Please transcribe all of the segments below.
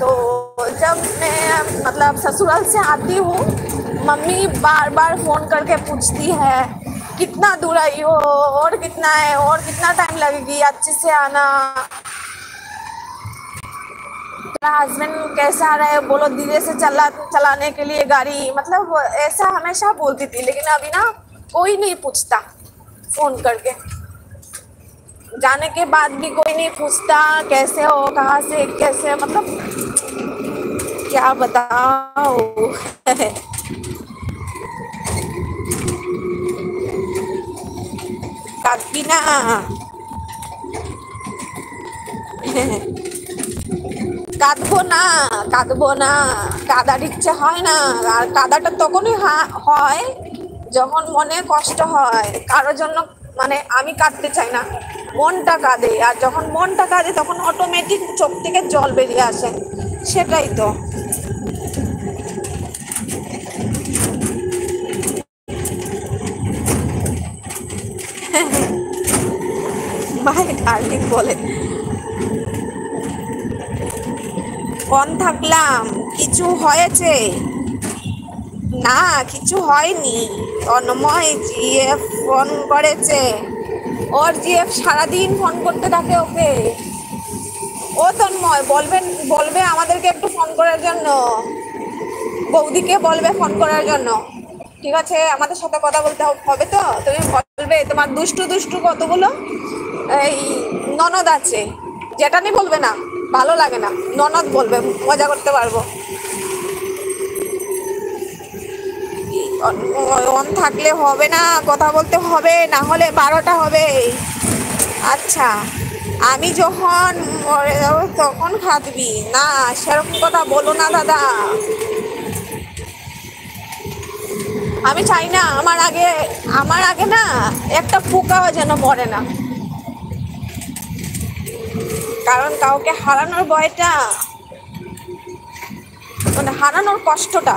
तो जब मैं मतलब ससुराल से आती हूँ, मम्मी बार बार फ़ोन करके पूछती है कितना दूर आई हो, और कितना है, और कितना टाइम लगेगी, अच्छे से आना, तेरा हस्बैंड कैसा आ रहा है, बोलो धीरे से चलाने के लिए गाड़ी, मतलब ऐसा हमेशा बोलती थी। लेकिन अभी ना कोई नहीं पूछता फ़ोन करके, जाने के बाद भी कोई नहीं पूछता कैसे हो, कहाँ से, कैसे, मतलब क्या बताओ। কাঁদবি না? কাঁদবো না, কাঁদবো না, কাঁদার ইচ্ছে হয় না। আর কাঁদাটা তখনই হয় যখন মনে কষ্ট হয় কারোর জন্য, মানে আমি কাঁদতে চাই না, মনটা কাঁদে। আর যখন মনটা কাঁদে তখন অটোমেটিক চোখ থেকে জল বেরিয়ে আসে, সেটাই তো। মাই ডার্লিং বলে কন থাকলাম, কিছু হয়েছে? না কিছু হয়নি, তন্ময় জিএফ ফোন করেছে। ওর জিএফ সারাদিন ফোন করতে থাকে ওকে। ও তন্ময় বলবে আমাদেরকে একটু ফোন করার জন্য, বৌদিকে বলবে ফোন করার জন্য, ঠিক আছে? আমাদের সাথে কথা বলতে হবে তো, তুমি বলবে তোমার দুষ্টু দুষ্টু কতগুলো এই ননদ আছে, যেটানি বলবে না, ভালো লাগে না, ননদ বলবে, মজা করতে পারবো। অন থাকলে হবে না, কথা বলতে হবে, না হলে 12টা হবে। আচ্ছা, আমি যখন মরে যাবো তখন খাটবি না, সেরকম কথা বলো না দাদা। আমি চাই না আমার আগে না একটা পোকাও যেন মরে না, কারণ কাউকে হারানোর ভয়টা, মানে হারানোর কষ্টটা,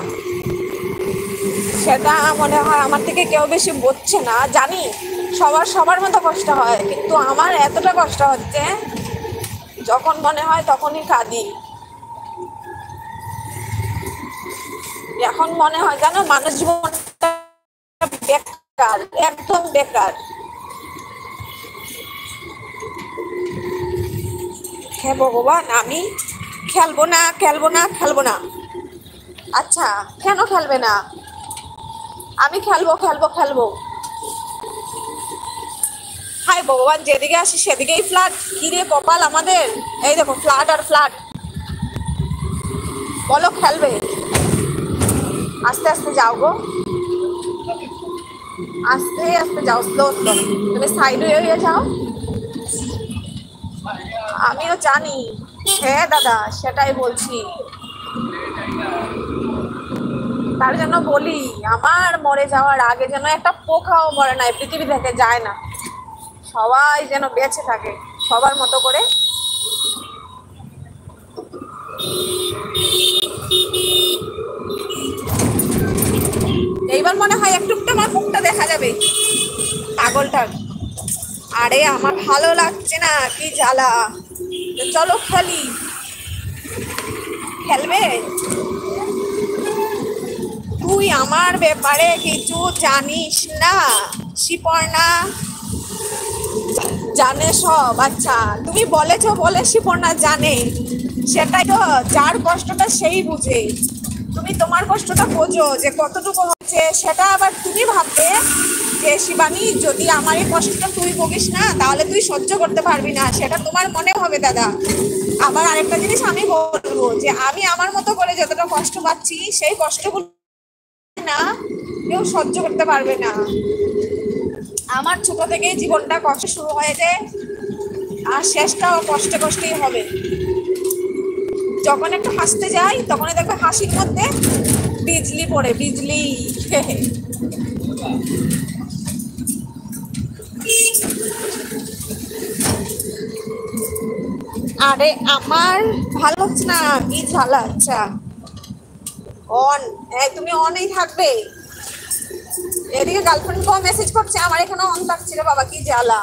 সেটা মনে হয় আমার থেকে কেউ বেশি বুঝছে না। জানি সবার মতো কষ্ট হয়, কিন্তু আমার এতটা কষ্ট হচ্ছে যখন মনে হয় তখনই কাঁদি। এখন মনে হয় জানো, মানুষ জীবনটা বেকার, একদম বেকার। হে ভগবান, আমি খেলবো না, খেলবো না, খেলবো না। আচ্ছা, কেন খেলবে না? আমি খেলবো, খেলবো, খেলবো। হাই ভগবান, যেদিকে আসি সেদিকেই ফ্ল্যাট, কি রে কপাল আমাদের। এই দেখো ফ্ল্যাট আর ফ্ল্যাট। বলো খেলবে? আস্তে আস্তে যাও গো, আস্তে আস্তে যাও, স্লো স্লো। তুমি সাইড হয়ে যাও। আমিও জানি, হ্যাঁ দাদা, সেটাই বলছি। তার জন্য বলি, আমার মরে যাওয়ার আগে যেন একটা পোকাও মরে না, পৃথিবী থেকে যায় না, সবাই যেন বেঁচে থাকে সবার মতো করে। এইবার মনে হয় একটু একটু আমার মুখটা দেখা যাবে, পাগলটার। আরে আমার ভালো লাগছে না, কি জ্বালা। চলো খেলি। খেলবে? তুই আমার ব্যাপারে কিছু জানিস না, শিপর্ণা জানে সব। আচ্ছা, তুমি বলেছো বলে শিপর্ণা জানে, সেটাই তো, যার কষ্টটা সেই বুঝে। তুমি তোমার কষ্টটা বোঝো যে কতটুকু হচ্ছে, সেটা আবার তুমি ভাববে যে শিবানী, যদি আমার এই কষ্টটা তুই ভুগিস না তাহলে তুই সহ্য করতে পারবি না, সেটা তোমার মনে হবে দাদা। আবার আরেকটা জিনিস আমি বলবো, যে আমি আমার মতো করে যতটা কষ্ট পাচ্ছি, সেই কষ্টগুলো না কেউ সহ্য করতে পারবে না। আমার ছোট থেকেই জীবনটা কষ্ট শুরু হয়েছে, আর শেষটাও কষ্টে কষ্টেই হবে। যখন একটু হাসতে যাই তখনই দেখো হাসির মধ্যে বিজলি পড়ে, বিজলি। আরে আমার ভালো হচ্ছে না, কি ঝালা। আচ্ছা অন, তুমি অনেই থাকবে। এদিকে গার্লফ্রেন্ড মেসেজ করছে, আমার এখানে অন থাকছে রে বাবা, কি জ্বালা।